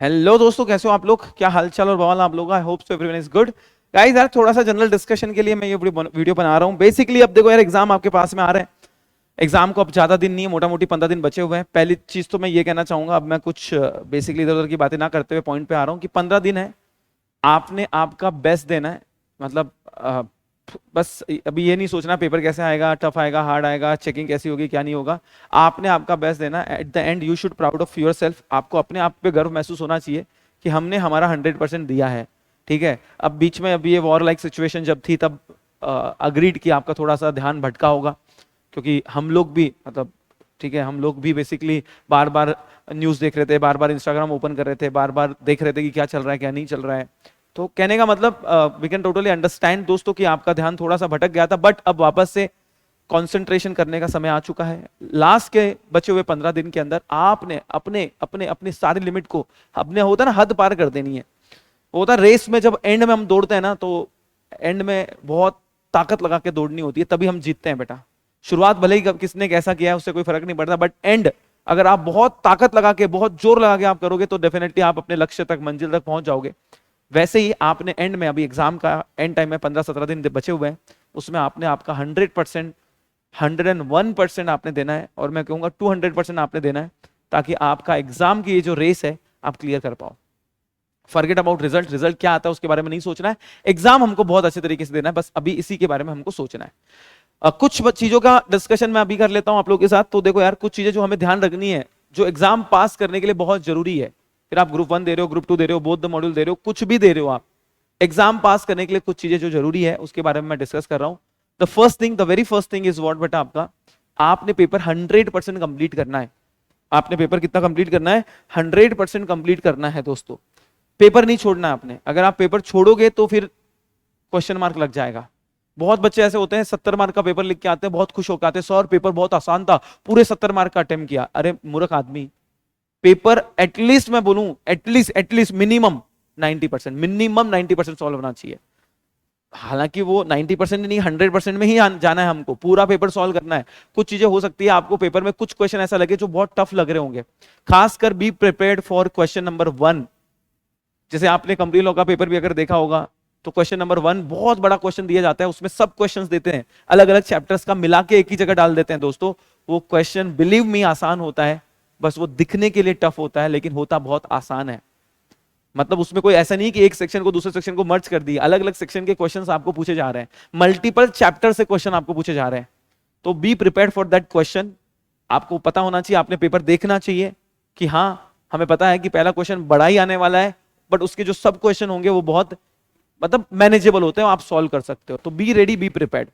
Hello दोस्तों, कैसे हो आप लोग? क्या हालचाल और बवाल आप लोग का? I hope so everyone is good. Guys यार, थोड़ा सा जनरल डिस्कशन के लिए मैं ये वीडियो बना रहा हूँ। बेसिकली अब देखो यार, एग्जाम आपके पास में आ रहे हैं। एग्जाम को अब ज्यादा दिन नहीं है, मोटा मोटी 15 दिन बचे हुए हैं। पहली चीज तो मैं ये कहना चाहूंगा, अब मैं कुछ बेसिकली इधर उधर की बातें ना करते हुए पॉइंट पे आ रहा हूँ कि 15 दिन है, आपने आपका बेस्ट देना है। मतलब बस अभी ये नहीं सोचना पेपर कैसे आएगा, टफ आएगा, हार्ड आएगा, चेकिंग कैसी होगी, क्या नहीं होगा। आपने आपका बेस्ट देना। At the end you should proud of your self. आपको अपने आप पे गर्व महसूस होना चाहिए कि हमने हमारा 100% दिया है। ठीक है। अब बीच में अभी ये वॉर लाइक सिचुएशन जब थी, तब अग्रीड कि आपका थोड़ा सा ध्यान भटका होगा, क्योंकि हम लोग भी मतलब ठीक है, हम लोग भी बेसिकली बार बार न्यूज देख रहे थे, बार बार इंस्टाग्राम ओपन कर रहे थे, बार बार देख रहे थे कि क्या चल रहा है क्या नहीं चल रहा है। तो कहने का मतलब वी कैन टोटली अंडरस्टैंड दोस्तों कि आपका ध्यान थोड़ा सा भटक गया था, बट अब वापस से कंसंट्रेशन करने का समय आ चुका है। लास्ट के बचे हुए 15 दिन के अंदर आपने अपने अपने अपनी सारी लिमिट को, अपने होता है ना, हद पार कर देनी है। वो होता है रेस में, जब एंड में हम दौड़ते हैं ना, तो एंड में बहुत ताकत लगा के दौड़नी होती है, तभी हम जीतते हैं बेटा। शुरुआत भले ही किसने कैसा किया है उससे कोई फर्क नहीं पड़ता, बट एंड अगर आप बहुत ताकत लगा के, बहुत जोर लगा के आप करोगे, तो डेफिनेटली आप अपने लक्ष्य तक, मंजिल तक पहुंच जाओगे। वैसे ही आपने एंड में, अभी एग्जाम का एंड टाइम में 15-17 दिन बचे हुए हैं, उसमें आपने आपका 100%, 101% आपने देना है, और मैं कहूंगा 200% आपने देना है, ताकि आपका एग्जाम की ये जो रेस है आप क्लियर कर पाओ। फॉरगेट अबाउट रिजल्ट, रिजल्ट क्या आता है उसके बारे में नहीं सोचना है। एग्जाम हमको बहुत अच्छे तरीके से देना है, बस अभी इसी के बारे में हमको सोचना है। कुछ चीजों का डिस्कशन मैं अभी कर लेता हूं आप लोगों के साथ। तो देखो यार, कुछ चीजें जो हमें ध्यान रखनी है, जो एग्जाम पास करने के लिए बहुत जरूरी है। फिर आप ग्रुप 1 दे रहे हो, ग्रुप 2 दे रहे हो, बोथ द मॉड्यूल दे रहे हो, कुछ भी दे रहे हो आप, एग्जाम पास करने के लिए कुछ चीजें जो जरूरी है उसके बारे में मैं डिस्कस कर रहा हूं। The first thing, the very first thing is what बेटा, आपका आपने पेपर 100% कंप्लीट करना है। आपने पेपर कितना कंप्लीट करना है? 100% कंप्लीट करना है दोस्तों। पेपर नहीं छोड़ना है आपने। अगर आप पेपर छोड़ोगे तो फिर क्वेश्चन मार्क लग जाएगा। बहुत बच्चे ऐसे होते हैं, 70 मार्क का पेपर लिख के आते हैं, बहुत खुश होकर आते हैं, सर पेपर बहुत आसान था, पूरे 70 मार्क का अटेम्प्ट किया। अरे मूर्ख आदमी, पेपर एटलीस्ट मैं बोलूं, एटलीस्ट मिनिमम 90%, मिनिमम 90% सॉल्व होना चाहिए। हालांकि वो 90% नहीं, 100% में ही जाना है हमको, पूरा पेपर सॉल्व करना है। कुछ चीजें हो सकती है आपको पेपर में कुछ क्वेश्चन ऐसा लगे जो बहुत टफ लग रहे होंगे, खासकर be prepared for question number 1। जैसे आपने कंपनी लॉ का पेपर भी अगर देखा होगा, तो क्वेश्चन नंबर 1 बहुत बड़ा क्वेश्चन दिया जाता है, उसमें सब क्वेश्चंस देते हैं, अलग अलग चैप्टर्स का मिला के एक ही जगह डाल देते हैं दोस्तों। वो क्वेश्चन बिलीव मी आसान होता है, बस वो दिखने के लिए टफ होता है, लेकिन होता बहुत आसान है। मतलब उसमें कोई ऐसा नहीं कि एक सेक्शन को दूसरे सेक्शन को मर्ज कर दिया, अलग अलग सेक्शन के क्वेश्चंस आपको पूछे जा रहे हैं, मल्टीपल चैप्टर से क्वेश्चन आपको पूछे जा रहे हैं। तो be prepared for that question. आपको पता होना चाहिए, आपने पेपर देखना चाहिए कि हाँ, हमें पता है कि पहला क्वेश्चन बड़ा ही आने वाला है, बट उसके जो सब क्वेश्चन होंगे वो बहुत मतलब मैनेजेबल होते हैं, आप सॉल्व कर सकते हो। तो be ready, be prepared.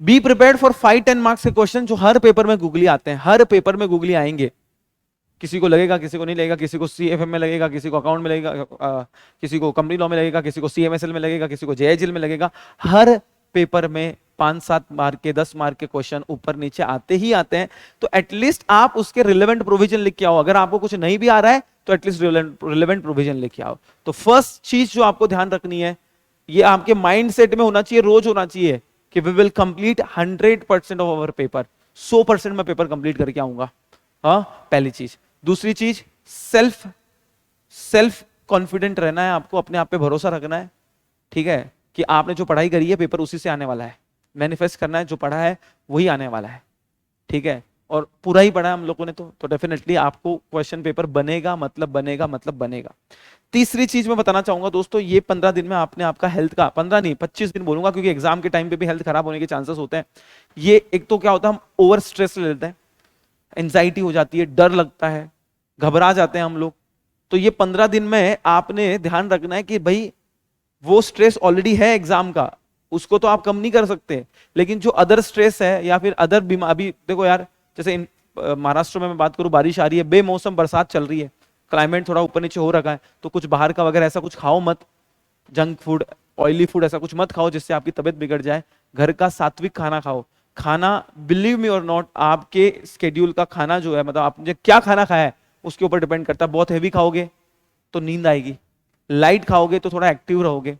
Be prepared for 5-10 marks के क्वेश्चन जो हर पेपर में गूगली आते हैं, हर पेपर में गूगली आएंगे। किसी को लगेगा, किसी को नहीं लगेगा, किसी को सीएफएम में लगेगा, किसी को अकाउंट में लगेगा, किसी को कंपनी लॉ में लगेगा, किसी को सीएमएसएल में लगेगा, किसी को जेएचएल में लगेगा। हर पेपर में 5-7 मार्क के, 10 मार्क के क्वेश्चन ऊपर नीचे आते ही आते हैं। तो एटलीस्ट आप उसके रिलेवेंट प्रोविजन लिख के आओ। अगर आपको कुछ नहीं भी आ रहा है तो एटलीस्ट रिलेवेंट प्रोविजन लिख के आओ। तो फर्स्ट चीज जो आपको ध्यान रखनी है, ये आपके माइंड सेट में होना चाहिए, रोज होना चाहिए कि we will complete 100% of our paper. 100% मैं पेपर कंप्लीट करके आऊंगा। हाँ, पहली चीज। दूसरी चीज, सेल्फ सेल्फ कॉन्फिडेंट रहना है आपको, अपने आप पे भरोसा रखना है। ठीक है, कि आपने जो पढ़ाई करी है पेपर उसी से आने वाला है। मैनिफेस्ट करना है, जो पढ़ा है वही आने वाला है। ठीक है, और पूरा ही पढ़ा है हम लोगों ने तो डेफिनेटली आपको क्वेश्चन पेपर बनेगा, मतलब बनेगा, मतलब बनेगा। तीसरी चीज मैं बताना चाहूंगा दोस्तों, ये 15 दिन में आपने आपका हेल्थ का, 15 नहीं 25 दिन बोलूंगा, क्योंकि एग्जाम के टाइम पे भी हेल्थ खराब होने के चांसेस होते हैं। ये एक तो क्या होता है, हम ओवर स्ट्रेस ले लेते हैं, एंजाइटी हो जाती है, डर लगता है, घबरा जाते हैं हम लोग। तो ये 15 दिन में आपने ध्यान रखना है कि भाई वो स्ट्रेस ऑलरेडी है एग्जाम का, उसको तो आप कम नहीं कर सकते, लेकिन जो अदर स्ट्रेस है या फिर अदर बीमारी, अभी देखो यार, जैसे महाराष्ट्र में मैं बात करूं, बारिश आ रही है, बेमौसम बरसात चल रही है, क्लाइमेट थोड़ा ऊपर नीचे हो रखा है, तो कुछ बाहर का वगैरह ऐसा कुछ खाओ मत, जंक फूड, ऑयली फूड ऐसा कुछ मत खाओ जिससे आपकी तबीयत बिगड़ जाए। घर का सात्विक खाना खाओ। खाना, बिलीव मी और नॉट, आपके स्केड्यूल का खाना जो है, मतलब आपने क्या खाना खाया है उसके ऊपर डिपेंड करता है। बहुत हैवी खाओगे तो नींद आएगी, लाइट खाओगे तो थोड़ा एक्टिव रहोगे।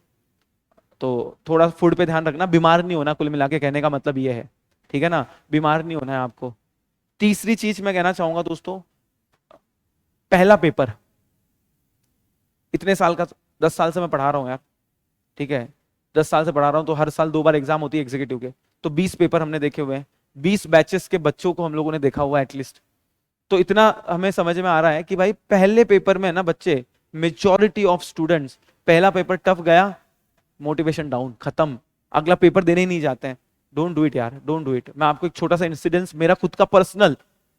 तो थोड़ा फूड पे ध्यान रखना, बीमार नहीं होना, कुल मिला के कहने का मतलब ये है। ठीक है ना, बीमार नहीं होना है आपको। तीसरी चीज मैं कहना चाहूंगा दोस्तों, पहला पेपर इतने साल का, 10 साल से मैं पढ़ा रहा हूँ यार, ठीक है, 10 साल से पढ़ा रहा हूँ, तो हर साल 2 बार एग्जाम होती है एग्जीक्यूटिव के, तो 20 पेपर हमने देखे हुए हैं, 20 बैचेस के बच्चों को हम लोगों ने देखा हुआ है एटलीस्ट। तो इतना हमें समझ में आ रहा है कि भाई पहले पेपर में ना बच्चे, मेजॉरिटी ऑफ स्टूडेंट्स, पहला पेपर टफ गया, मोटिवेशन डाउन, खत्म, अगला पेपर देने ही नहीं जाते हैं। डोंट डू इट यार, डोंट डू इट। मैं आपको एक छोटा सा इंसिडेंस, मेरा खुद का पर्सनल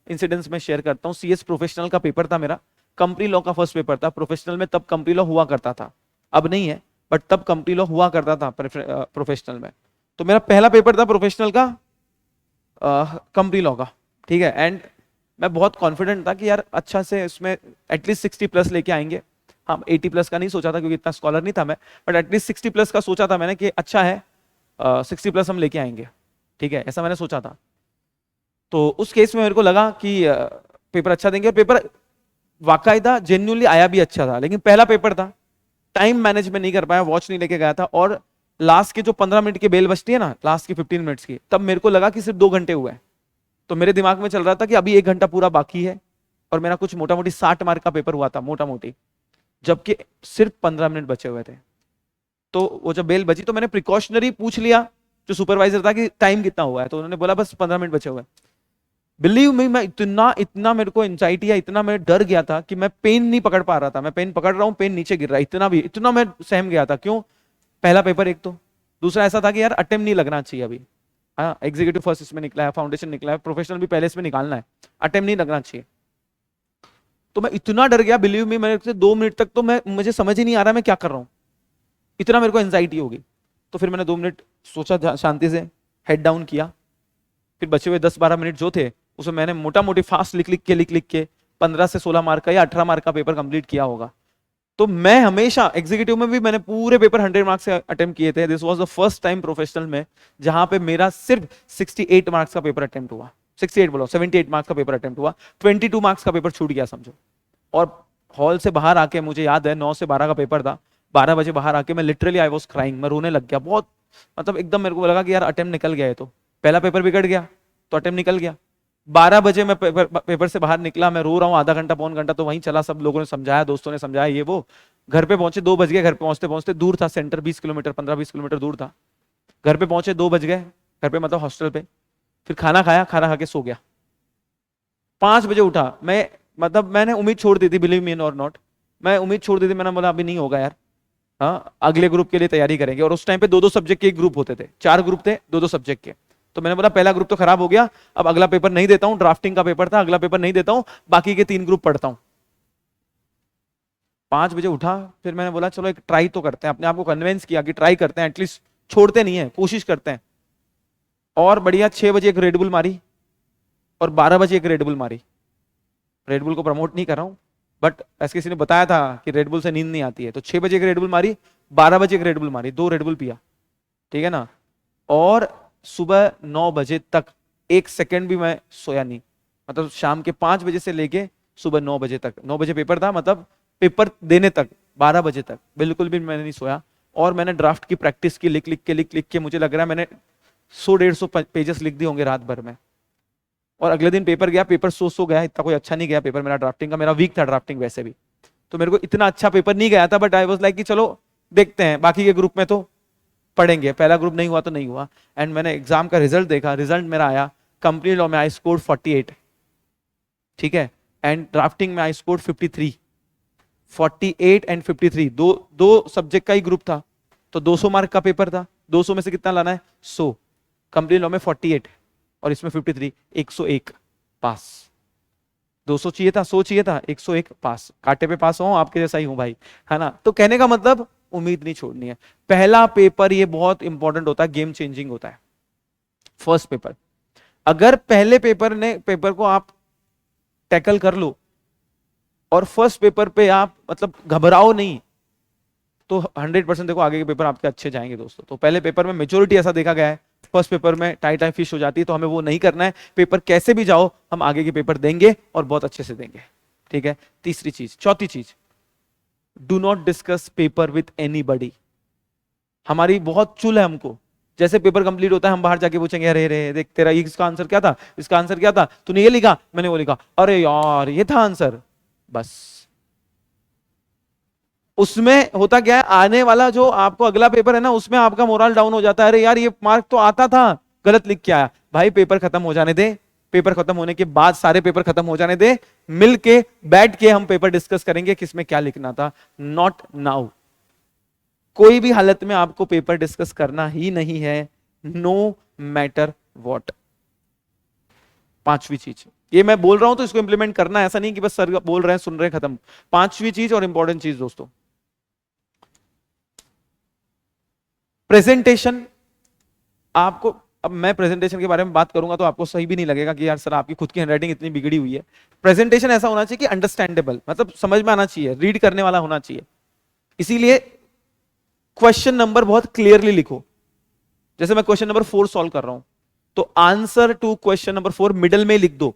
इंसिडेंस में शेयर करता हूँ। सीएस प्रोफेशनल का पेपर था मेरा, कंपनी लॉ का फर्स्ट पेपर था प्रोफेशनल में, तब कंपनी लॉ हुआ करता था, अब नहीं है, बट तब कंपनी लॉ हुआ करता था प्रोफेशनल में। तो मेरा पहला पेपर था प्रोफेशनल का कंपनी लॉ का, ठीक है। एंड मैं बहुत कॉन्फिडेंट था कि यार अच्छा से इसमें एटलीस्ट 60 प्लस लेके आएंगे। हाँ, 80 प्लस का नहीं सोचा था क्योंकि इतना स्कॉलर नहीं था मैं, बट एटलीस्ट 60 प्लस का सोचा था मैंने कि अच्छा है, 60 प्लस हम लेके आएंगे, ठीक है, ऐसा मैंने सोचा था। तो उस केस में मेरे को लगा कि पेपर अच्छा देंगे, और पेपर वाकायदा जेन्युइनली आया भी अच्छा था, लेकिन पहला पेपर था, टाइम मैनेजमेंट नहीं कर पाया, वॉच नहीं लेके गया था, और लास्ट के जो 15 मिनट की बेल बजती है ना, लास्ट की 15 मिनट्स की, तब मेरे को लगा कि सिर्फ 2 घंटे हुए हैं। तो मेरे दिमाग में चल रहा था कि अभी 1 घंटा पूरा बाकी है, और मेरा कुछ मोटा मोटी 60 मार्क का पेपर हुआ था, मोटा मोटी, जबकि सिर्फ 15 मिनट बचे हुए थे। तो वो जब बेल बजी तो मैंने प्रिकॉशनरी पूछ लिया जो सुपरवाइजर था कि टाइम कितना हुआ है, तो उन्होंने बोला बस 15 मिनट बचे हुए हैं। बिलीव मी, मैं इतना इतना मेरे को एंजाइटी या इतना मैं डर गया था कि मैं पेन नहीं पकड़ पा रहा था, मैं पेन पकड़ रहा हूँ, पेन नीचे गिर रहा है, इतना मैं सहम गया था। क्यों? पहला पेपर एक, तो दूसरा ऐसा था कि यार अटेम्प्ट नहीं लगना चाहिए अभी। हाँ, एग्जीक्यूटिव फर्स्ट इसमें निकला है, फाउंडेशन निकला है, प्रोफेशनल भी पहले इसमें निकालना है, अटेम्प्ट नहीं लगना चाहिए। तो मैं इतना डर गया, बिलीव मी, मेरे से 2 मिनट तक तो मुझे समझ ही नहीं आ रहा मैं क्या कर रहा हूँ, इतना मेरे को एंजाइटी होगी। तो फिर मैंने 2 मिनट सोचा, शांति से हेड डाउन किया, फिर बचे हुए 10-12 मिनट जो थे उसमें मैंने मोटा मोटी फास्ट लिख के 15 से 16 मार्क का या 18 मार्क का पेपर कंप्लीट किया होगा। तो मैं हमेशा एग्जीक्यूटिव में भी मैंने पूरे पेपर 100 मार्क्स से अटेम्प्ट किए थे। This was the first time professional में जहां पे मेरा सिर्फ 68 मार्क्स का पेपर अटेम्प्ट हुआ, 68 बोलो, 78 मार्क्स का पेपर अटेम्प्ट हुआ, 22 मार्क्स का पेपर छूट गया समझो। और हॉल से बाहर आके, मुझे याद है 9 से 12 का पेपर था, 12 बजे बाहर आके मैं लिटरली आई वाज क्राइंग, मैं रोने लग गया बहुत, मतलब एकदम मेरे को लगा कि यार अटेम्प्ट निकल गया है। तो पहला पेपर बिगड़ गया तो अटेम्प्ट निकल गया। 12 बजे मैं पेपर से बाहर निकला, मैं रो रहा हूँ, आधा घंटा पौन घंटा तो वहीं चला, सब लोगों ने समझाया, दोस्तों ने समझाया, ये वो। घर पे पहुंचे 2 बज गए, घर पे पहुंचते पहुंचते, दूर था सेंटर, 20 किलोमीटर, 15-20 किलोमीटर दूर था। घर पे पहुंचे 2 बज गए, घर पे मतलब हॉस्टल पे। फिर खाना खाया, खाना खा के सो गया। 5 बजे उठा मैं, मतलब मैंने उम्मीद छोड़ दी थी, बिलीव मी और नॉट, मैं उम्मीद छोड़ दी थी, मैंने बोला अभी नहीं होगा यार, हाँ अगले ग्रुप के लिए तैयारी करेंगे। और उस टाइम पे 2-2 सब्जेक्ट के एक ग्रुप होते थे, 4 ग्रुप थे 2-2 सब्जेक्ट के। तो मैंने बोला पहला ग्रुप तो खराब हो गया, अब अगला पेपर नहीं देता हूं, ड्राफ्टिंग का पेपर था, अगला पेपर नहीं देता हूं, बाकी के 3 ग्रुप पढ़ता हूं। 5 बजे उठा, फिर मैंने बोला चलो एक ट्राई तो करते हैं, अपने आप को कन्विंस किया कि ट्राई करते हैं, एटलीस्ट छोड़ते नहीं है, कोशिश करते हैं। और बढ़िया 6 बजे एक रेडबुल मारी, और 12 बजे एक रेडबुल मारी। रेडबुल को प्रमोट नहीं कर रहा हूं, बट ऐसे किसी ने बताया था कि रेडबुल से नींद नहीं आती है, तो 6 बजे एक रेडबुल मारी, 12 बजे एक रेडबुल मारी, 2 रेडबुल पिया, ठीक है ना। और सुबह 9 बजे तक 1 सेकंड भी मैं सोया नहीं, मतलब शाम के 5 बजे से लेके सुबह 9 बजे तक, 9 बजे पेपर था, मतलब पेपर देने तक 12 बजे तक बिल्कुल भी मैंने नहीं सोया। और मैंने ड्राफ्ट की प्रैक्टिस की, लिख के मुझे लग रहा है मैंने 100-150 पेजेस लिख दिए होंगे रात भर में। और अगले दिन पेपर गया, पेपर सो गया, इतना कोई अच्छा नहीं गया पेपर मेरा ड्राफ्टिंग का, मेरा वीक था ड्राफ्टिंग वैसे भी, तो मेरे को इतना अच्छा पेपर नहीं गया था, बट आई वाज लाइक कि चलो देखते हैं, बाकी के ग्रुप में तो पढ़ेंगे, पहला ग्रुप नहीं हुआ तो नहीं हुआ। एंड मैंने एग्जाम का रिजल्ट देखा, रिजल्ट मेरा आया, कंपनी लॉ में आई स्कोर 48, ठीक है, एंड ड्राफ्टिंग में आई स्कोर 53, 48 एंड 53, दो सब्जेक्ट का ही ग्रुप था, तो 200 मार्क का पेपर था, 200 में से कितना लाना है, 100, कंपनी लॉ में 48 और इसमें 53, 101 पास। 200 चाहिए था, 100 चाहिए था, 101 पास, कांटे पे पास हो, आपके जैसा ही हूं भाई, है ना। तो कहने का मतलब उम्मीद नहीं छोड़नी है। पहला पेपर ये बहुत इंपॉर्टेंट होता है, गेम चेंजिंग होता है, फर्स्ट पेपर। अगर पहले पेपर को आप टैकल कर लो और फर्स्ट पेपर पे आप मतलब घबराओ नहीं, तो 100% देखो आगे के पेपर आपके अच्छे जाएंगे दोस्तों। तो पहले पेपर में मेजोरिटी ऐसा देखा गया है, फर्स्ट पेपर में टाई फिश हो जाती है, तो हमें वो नहीं करना है। पेपर कैसे भी जाओ, हम आगे के पेपर देंगे और बहुत अच्छे से देंगे, ठीक है। तीसरी चीज, चौथी चीज, do not discuss paper with anybody. हमारी बहुत चुल है हमको, जैसे पेपर कंप्लीट होता है हम बाहर जाके पूछेंगे, अरे रे देख तेरा इसका आंसर क्या था, इसका आंसर क्या था, तूने ये लिखा, मैंने वो लिखा, अरे यार ये था आंसर, बस उसमें होता क्या है, आने वाला जो आपको अगला पेपर है ना, उसमें आपका मोरल डाउन हो जाता है, अरे यार ये मार्क तो आता था, गलत लिख के आया। भाई पेपर खत्म हो जाने दे, पेपर खत्म होने के बाद, सारे पेपर खत्म हो जाने दे, मिल के बैठ के हम पेपर डिस्कस करेंगे किसमें क्या लिखना था, नॉट नाउ। कोई भी हालत में आपको पेपर डिस्कस करना ही नहीं है, नो मैटर वॉट। पांचवी चीज, ये मैं बोल रहा हूं तो इसको इंप्लीमेंट करना है, ऐसा नहीं कि बस सर बोल रहे हैं सुन रहे हैं खत्म। पांचवी चीज और इंपॉर्टेंट चीज दोस्तों, प्रेजेंटेशन। आपको, अब मैं प्रेजेंटेशन के बारे में बात करूंगा तो आपको सही भी नहीं लगेगा कि यार सर आपकी खुद की हैंडराइटिंग इतनी बिगड़ी हुई है। प्रेजेंटेशन ऐसा होना चाहिए कि अंडरस्टैंडेबल, मतलब समझ में आना चाहिए, रीड करने वाला होना चाहिए। इसीलिए क्वेश्चन नंबर बहुत क्लियरली लिखो। जैसे मैं क्वेश्चन नंबर 4 सॉल्व कर रहा हूं, तो answer to question number 4 middle में लिख दो,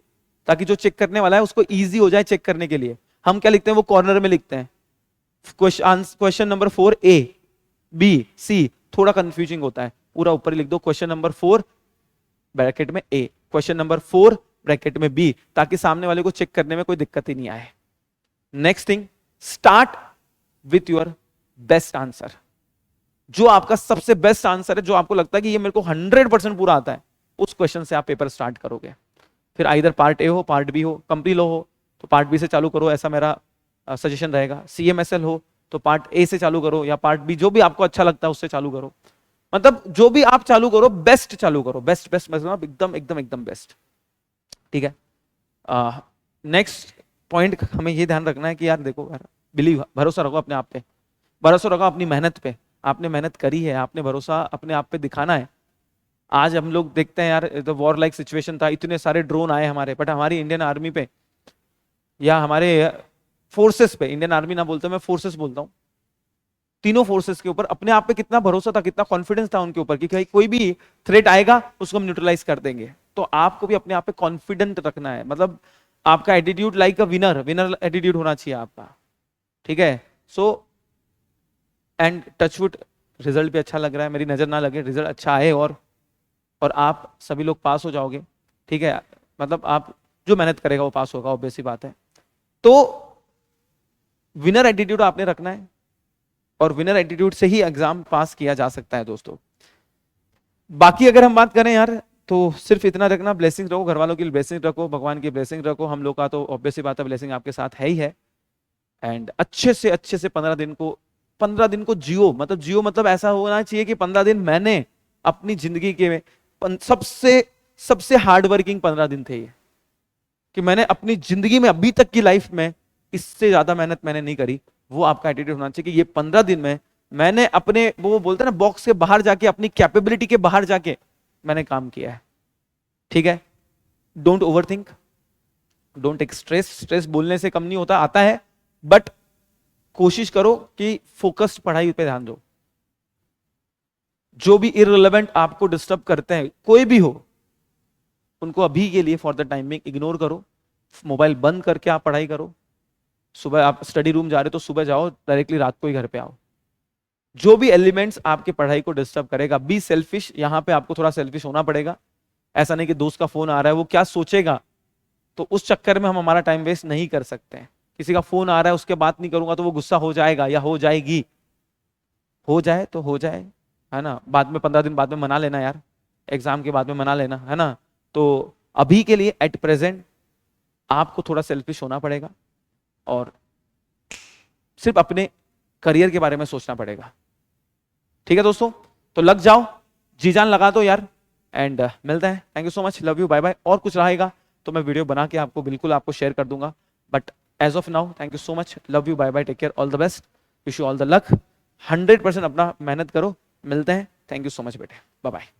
ताकि जो चेक करने वाला है उसको इजी हो जाए चेक करने के लिए। हम क्या लिखते हैं, वो कॉर्नर में लिखते हैं। Question number 4 A B C, थोड़ा कंफ्यूजिंग होता है, पूरा ऊपर लिख दो क्वेश्चन नंबर 4 ब्रैकेट में ए, क्वेश्चन नंबर 4 ब्रैकेट में बी, ताकि सामने वाले को चेक करने में कोई दिक्कत ही नहीं आए। Next thing, start with your best answer. जो आपका सबसे बेस्ट आंसर है, जो आपको लगता है कि ये मेरे को 100% पूरा आता है, उस क्वेश्चन से आप पेपर स्टार्ट करोगे। फिर आइदर पार्ट ए हो, पार्ट बी हो, कंप्लीट हो तो पार्ट बी से चालू करो, ऐसा मेरा सजेशन रहेगा। सीएमएसएल हो तो पार्ट ए से चालू करो, या पार्ट बी, जो भी आपको अच्छा लगता है उससे चालू करो। मतलब जो भी आप चालू करो, बेस्ट चालू करो, बेस्ट बेस्ट मतलब एकदम एकदम एकदम बेस्ट। ठीक है। नेक्स्ट पॉइंट हमें ये ध्यान रखना है कि यार देखो यार, बिलीव, भरोसा रखो अपने आप पे, भरोसा रखो अपनी मेहनत पे। आपने मेहनत करी है, आपने भरोसा अपने आप पे दिखाना है। आज हम लोग देखते हैं यार, तो वॉर लाइक सिचुएशन था, इतने सारे ड्रोन आए हमारे, बट हमारी इंडियन आर्मी पे या हमारे फोर्सेस पे, इंडियन आर्मी ना बोलते मैं फोर्सेस बोलता हूं, तीनों फोर्सेस के ऊपर अपने आप पे कितना भरोसा था, कितना कॉन्फिडेंस था उनके ऊपर कि कोई भी थ्रेट आएगा उसको हम न्यूट्रलाइज कर देंगे। तो आपको भी अपने आप पे कॉन्फिडेंट रखना है, मतलब आपका attitude like a winner, winner attitude होना चाहिए आपका। ठीक है। सो एंड टचवुड, रिजल्ट भी अच्छा लग रहा है, मेरी नजर ना लगे, रिजल्ट अच्छा आए और आप सभी लोग पास हो जाओगे। ठीक है, मतलब आप जो मेहनत करेगा वो पास होगा, ऑब्वियस सी बात है। तो विनर एटीट्यूड आपने रखना है, और विनर एटीट्यूड से ही एग्जाम पास किया जा सकता है दोस्तों। बाकी अगर हम बात करें यार, तो सिर्फ इतना रखना, ब्लेसिंग रखो, घर वालों की ब्लेसिंग रखो, भगवान की ब्लेसिंग रखो, हम लोग का तो ऑब्वियस सी बात है ब्लेसिंग आपके साथ है ही है। एंड अच्छे से 15 दिन को जियो, मतलब ऐसा होना चाहिए कि 15 दिन मैंने अपनी जिंदगी के सबसे हार्ड वर्किंग 15 दिन थे ये, कि मैंने अपनी जिंदगी में अभी तक की लाइफ में इससे ज्यादा मेहनत मैंने नहीं करी। वो आपका एटीट्यूड होना चाहिए कि ये 15 दिन में मैंने अपने, वो बोलते हैं ना, बॉक्स के बाहर जाके, अपनी कैपेबिलिटी के बाहर जाके मैंने काम किया है। ठीक है। Don't overthink, don't take stress, stress बोलने से कम नहीं होता, आता है, बट कोशिश करो कि फोकस्ड पढ़ाई पे ध्यान दो। जो भी इररिलेवेंट आपको डिस्टर्ब करते हैं, कोई भी हो, उनको अभी के लिए फॉर द टाइमिंग इग्नोर करो, मोबाइल बंद करके आप पढ़ाई करो। सुबह आप स्टडी रूम जा रहे हो तो सुबह जाओ, डायरेक्टली रात को ही घर पे आओ। जो भी एलिमेंट्स आपकी पढ़ाई को डिस्टर्ब करेगा, बी सेल्फिश, यहां पे आपको थोड़ा सेल्फिश होना पड़ेगा। ऐसा नहीं कि दोस्त का फोन आ रहा है, वो क्या सोचेगा, तो उस चक्कर में हम हमारा टाइम वेस्ट नहीं कर सकते हैं। किसी का फोन आ रहा है, उसके बात नहीं करूंगा तो वो गुस्सा हो जाएगा या हो जाएगी, हो जाए तो हो जाए, है ना, बाद में 15 दिन बाद में मना लेना यार, एग्जाम के बाद में मना लेना, है ना। तो अभी के लिए एट प्रेजेंट आपको थोड़ा सेल्फिश होना पड़ेगा, और सिर्फ अपने करियर के बारे में सोचना पड़ेगा। ठीक है दोस्तों, तो लग जाओ, जी जान लगा दो यार, एंड मिलते हैं। Thank you so much, love you, bye bye. और कुछ रहेगा तो मैं वीडियो बना के आपको बिल्कुल आपको शेयर कर दूंगा, but as of now thank you so much, love you, bye bye, take care, all the best, wish you all the luck. 100% अपना मेहनत करो, मिलते हैं। थैंक यू सो मच बेटे, बाय बाय।